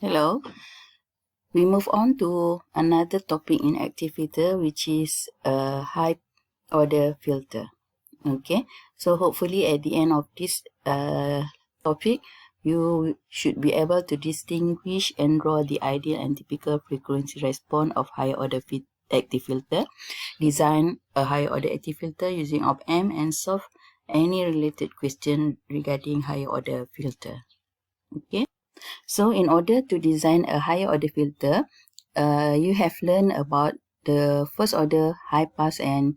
Hello. We move on to another topic in active filter, which is a high order filter. Okay, so hopefully at the end of this topic, you should be able to distinguish and draw the ideal and typical frequency response of high order active filter, design a high order active filter using op-amp, and solve any related question regarding high order filter. Okay. So in order to design a higher order filter, you have learned about the first order high pass and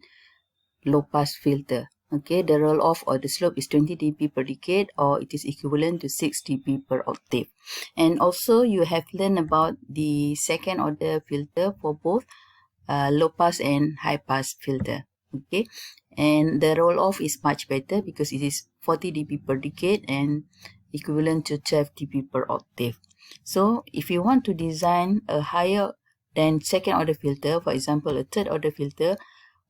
low pass filter. Okay, the roll off or the slope is 20 dB per decade, or it is equivalent to 6 dB per octave. And also you have learned about the second order filter for both low pass and high pass filter. Okay, and the roll off is much better because it is 40 dB per decade and equivalent to 12 dB per octave. So if you want to design a higher than second order filter, for example a third order filter,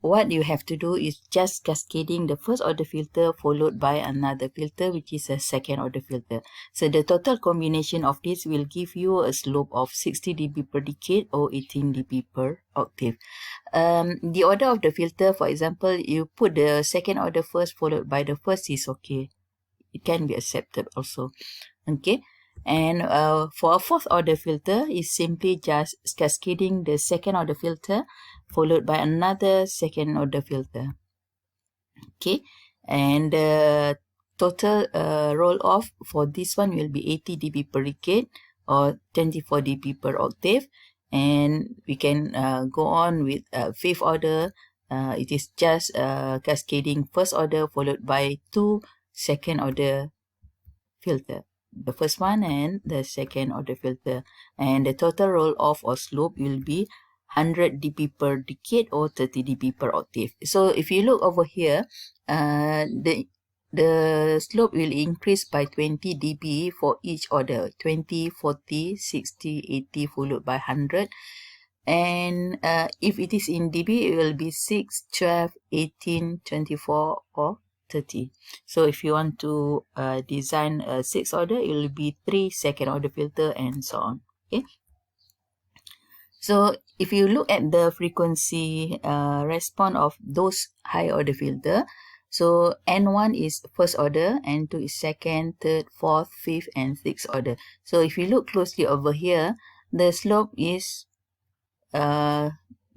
what you have to do is just cascading the first order filter followed by another filter, which is a second order filter. So the total combination of this will give you a slope of 60 dB per decade or 18 dB per octave. The order of the filter, for example, you put the second order first followed by the first is okay. It can be accepted also. Okay, and for a fourth order filter is simply just cascading the second order filter followed by another second order filter. Okay, and the total roll off for this one will be 80 dB per decade or 24 dB per octave, and we can go on with fifth order. It is just cascading first order followed by two second order filter, the first one and the second order filter, and the total roll off or slope will be 100 dB per decade or 30 dB per octave. So if you look over here, the slope will increase by 20 dB for each order, 20, 40, 60, 80 followed by 100. And if it is in dB, it will be 6, 12, 18, 24 or 30. So if you want to design a sixth order, it will be 3 second order filter and so on. Okay. So if you look at the frequency response of those high order filter, so N1 is first order, N2 is second, third, fourth, fifth, and sixth order. So if you look closely over here, the slope is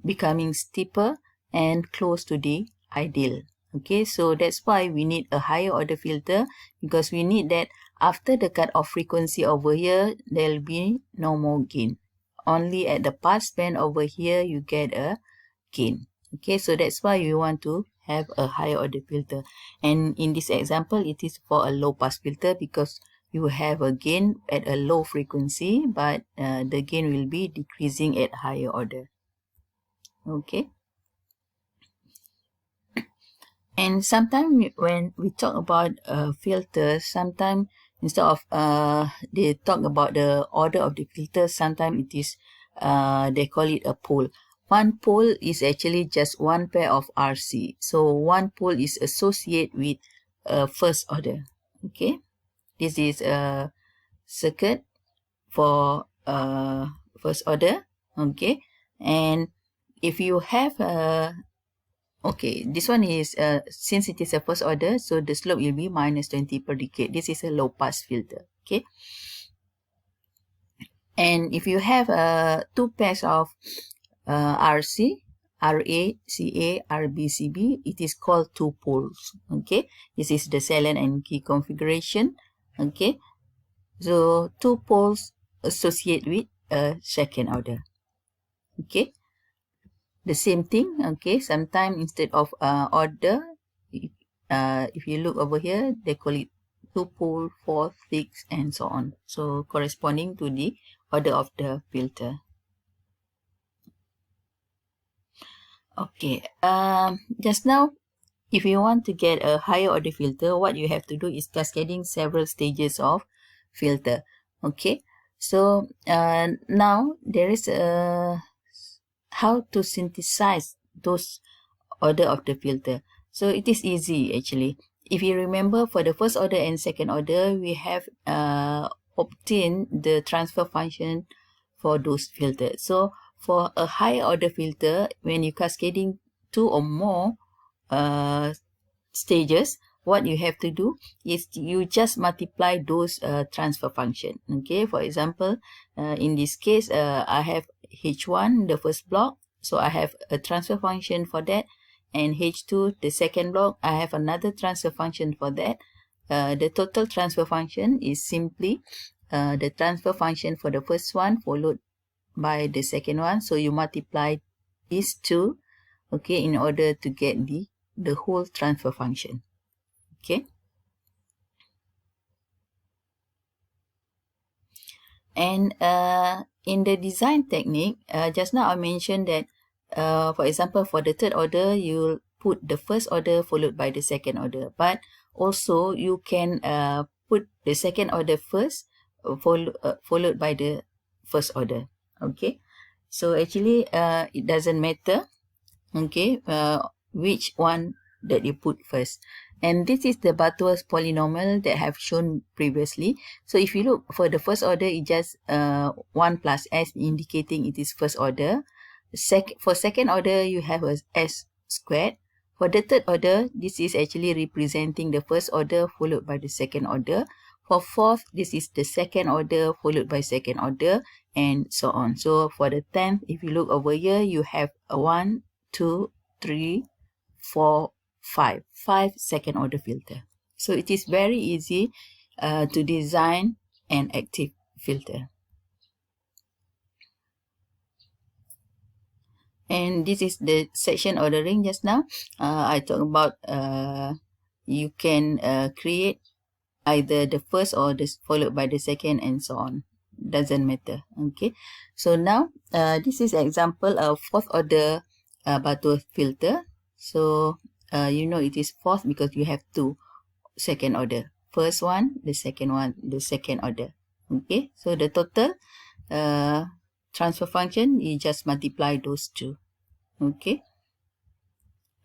becoming steeper and close to the ideal. Okay, so that's why we need a higher order filter, because we need that after the cutoff frequency over here, there will be no more gain. Only at the pass band over here, you get a gain. Okay, so that's why you want to have a higher order filter. And in this example, it is for a low pass filter because you have a gain at a low frequency, but the gain will be decreasing at higher order. Okay. And sometimes when we talk about filters, sometimes instead of they talk about the order of the filter, sometimes it is they call it a pole. One pole is actually just one pair of RC. So one pole is associated with first order. Okay, this is a circuit for first order. Okay, and if you have a okay, this one is since it is a first order, so the slope will be minus 20 per decade. This is a low pass filter. Okay, and if you have two pairs of RC, RA, CA, RB, CB, it is called two poles. Okay, this is the Allen and key configuration. Okay, so two poles associate with a second order. Okay, the same thing. Okay, sometimes instead of order, if you look over here, they call it two pole, four, six, and so on. So corresponding to the order of the filter. Okay, just now, if you want to get a higher order filter, what you have to do is cascading several stages of filter. Okay, so now there is a how to synthesize those order of the filter. So it is easy actually. If you remember, for the first order and second order, we have obtain the transfer function for those filters. So for a higher order filter, when you cascading 2 or more stages, what you have to do is you just multiply those transfer function. Okay, for example, in this case, I have H1, the first block, so I have a transfer function for that, and H2, the second block, I have another transfer function for that. The total transfer function is simply the transfer function for the first one followed by the second one. So you multiply these two, okay, in order to get the whole transfer function. Okay. And in the design technique, just now I mentioned that, for example, for the third order, you'll put the first order followed by the second order. But also you can put the second order first, followed by the first order. Okay. So actually, it doesn't matter, okay, which one that you put first. And this is the Butterworth polynomial that I have shown previously. So if you look for the first order, it just 1 plus s, indicating it is first order. For second order, you have a s squared. For the third order, this is actually representing the first order followed by the second order. For fourth, this is the second order followed by second order, and so on. So for the 10th, if you look over here, you have a 1, 2, 3, 4, 5 second order filter. So it is very easy to design an active filter. And this is the section ordering just now. I talked about you can create either the first or the followed by the second, and so on. Doesn't matter. Okay. So now this is an example of fourth order Butterworth filter. So you know it is fourth because you have 2 second order. First one, the second order. Okay. So the total transfer function, you just multiply those two. Okay.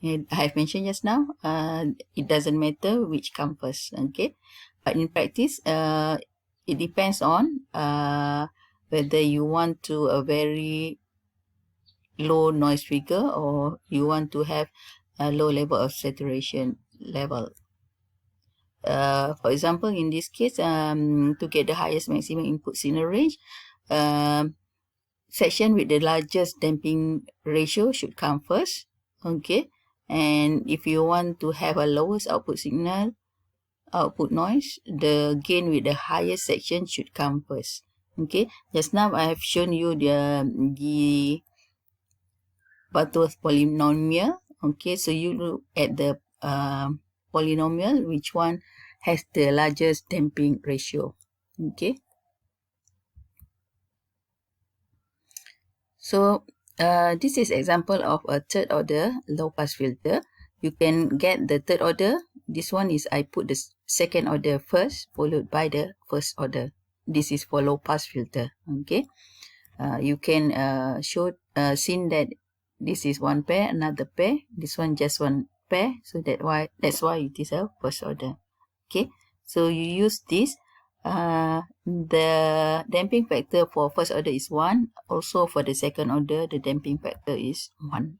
And I have mentioned just now, it doesn't matter which comes first. Okay. But in practice, it depends on whether you want to a very low noise figure or you want to have a low level of saturation level. For example, in this case, to get the highest maximum input signal range, section with the largest damping ratio should come first. Okay. And if you want to have a lowest output noise, the gain with the highest section should come first. Okay. Just now I have shown you the Butterworth polynomial. Okay. So you look at the polynomial, which one has the largest damping ratio. Okay. So this is example of a third order low pass filter. You can get the third order. This one is I put the second order first, followed by the first order. This is for low pass filter. Okay. You can seen that this is one pair, another pair. This one just one pair. So that's why it is a first order. Okay. So you use this. The damping factor for first order is 1. Also for the second order, the damping factor is 1.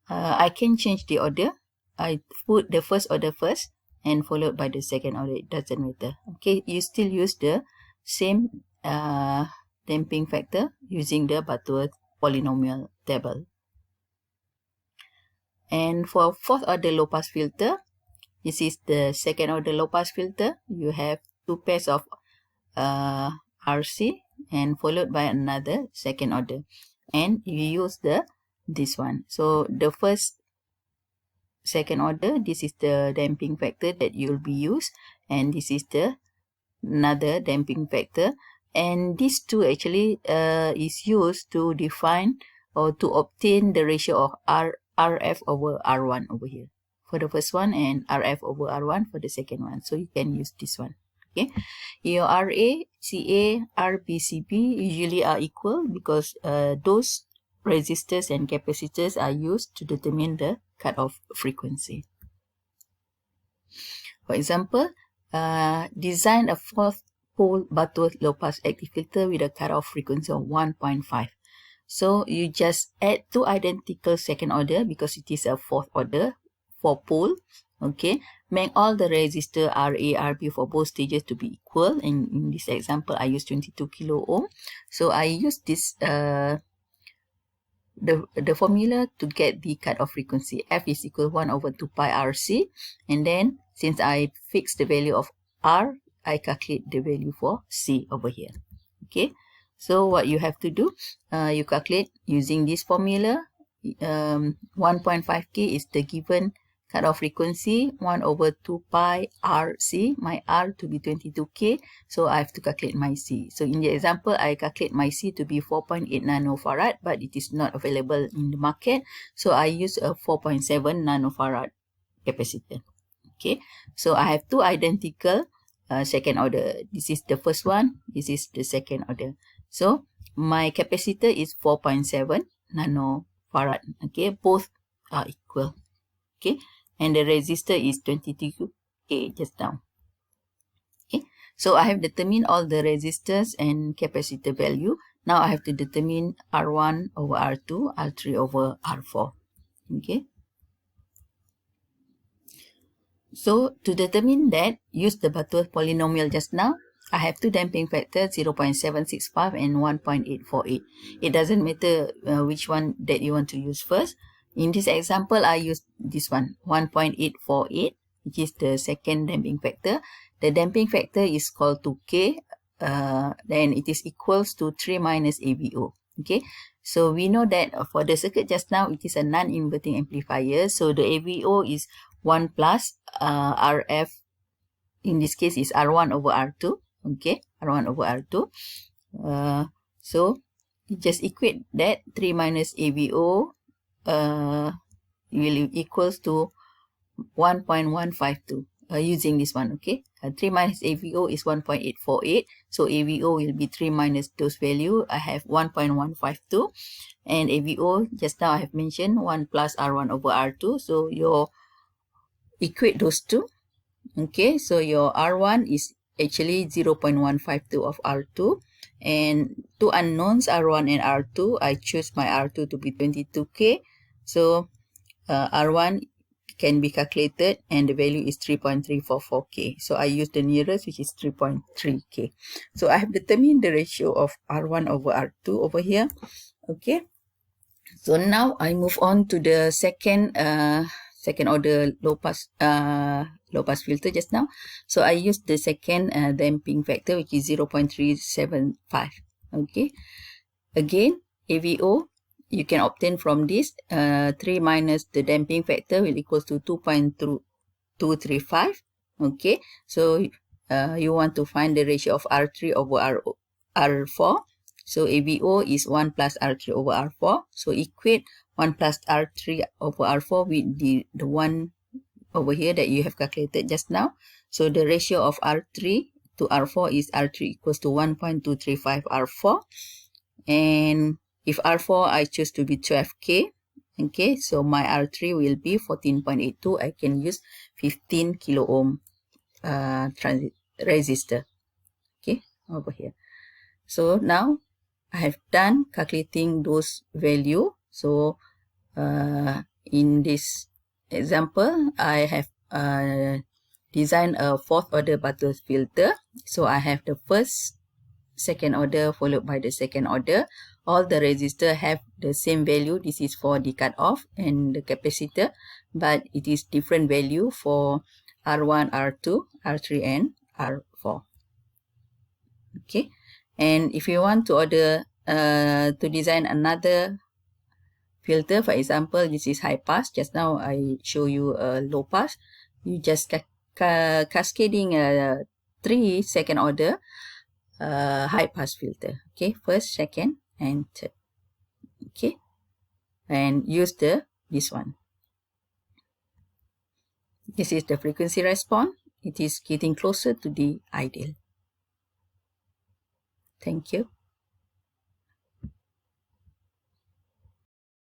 I can change the order. I put the first order first and followed by the second order. It doesn't matter. Okay, you still use the same damping factor using the Butterworth polynomial table. And for fourth order low pass filter, this is the second order low pass filter. You have 2 pairs of RC and followed by another second order, and you use this one. So the first second order, this is the damping factor that you'll be used, and this is the another damping factor, and these two actually is used to define or to obtain the ratio of RF over R1 over here for the first one, and RF over R1 for the second one. So you can use this one. Okay, your RA, CA, RB, CB usually are equal because those resistors and capacitors are used to determine the cutoff frequency. For example, design a fourth pole Butterworth low pass active filter with a cutoff frequency of 1.5. So you just add two identical second order because it is a fourth order for pole. Okay, make all the resistor RA, RB for both stages to be equal. And in this example, I use 22 kilo ohm. So I use this the formula to get the cutoff frequency. F is equal 1 over 2 pi RC. And then since I fixed the value of R, I calculate the value for C over here. Okay, so what you have to do, you calculate using this formula. 1.5K is the given cutoff frequency, 1 over 2 pi RC, my R to be 22K, so I have to calculate my C. So in the example, I calculate my C to be 4.8 nanofarad, but it is not available in the market, so I use a 4.7 nanofarad capacitor. Okay, so I have two identical second order. This is the first one, this is the second order. So my capacitor is 4.7 nanofarad. Okay, both are equal. Okay, and the resistor is 22K just now. Okay, so I have determined all the resistors and capacitor value. Now I have to determine R1 over R2, R3 over R4. Okay, so to determine that, use the Butterworth polynomial just now. I have two damping factors, 0.765 and 1.848. It doesn't matter which one that you want to use first. In this example, I use this one, 1.848, which is the second damping factor. The damping factor is called 2K, then it is equals to 3 minus AVO. Okay, so we know that for the circuit just now, it is a non-inverting amplifier. So the AVO is 1 plus RF, in this case is R1 over R2. Okay, R1 over R2. So you just equate that 3 minus AVO will equals to 1.152 using this one. Okay, 3 minus AVO is 1.848, so AVO will be 3 minus those value. I have 1.152, and AVO just now I have mentioned 1 plus R1 over R2, so you equate those two. Okay, so your R1 is actually 0.152 of R2, and two unknowns R1 and R2, I choose my R2 to be 22K, so R1 can be calculated and the value is 3.344K. So I use the nearest, which is 3.3K. So I have determined the ratio of R1 over R2 over here. Okay, so now I move on to the second order low pass filter just now. So I use the second damping factor, which is 0.375. Okay, again AVO you can obtain from this, 3 minus the damping factor will equals to 2.235. Okay, so you want to find the ratio of R3 over R4. So AVO is 1 plus R3 over R4. So equate 1 plus R3 over R4 with the one over here that you have calculated just now. So the ratio of R3 to R4 is R3 equals to 1.235 R4. And if R4 I choose to be 12K, okay, so my R3 will be 14.82. I can use 15 kilo ohm resistor. Okay, over here. So now I have done calculating those value. So in this example, I have designed a fourth order Butterworth filter. So I have the first, second order followed by the second order. All the resistors have the same value. This is for the cutoff and the capacitor, but it is different value for R1, R2, R3 and R4. Okay, and if you want to order to design another filter, for example, this is high pass. Just now I show you a low pass. You just cascading 3 second order high pass filter. Okay, first, second and third. Okay, and use this one. This is the frequency response. It is getting closer to the ideal. Thank you.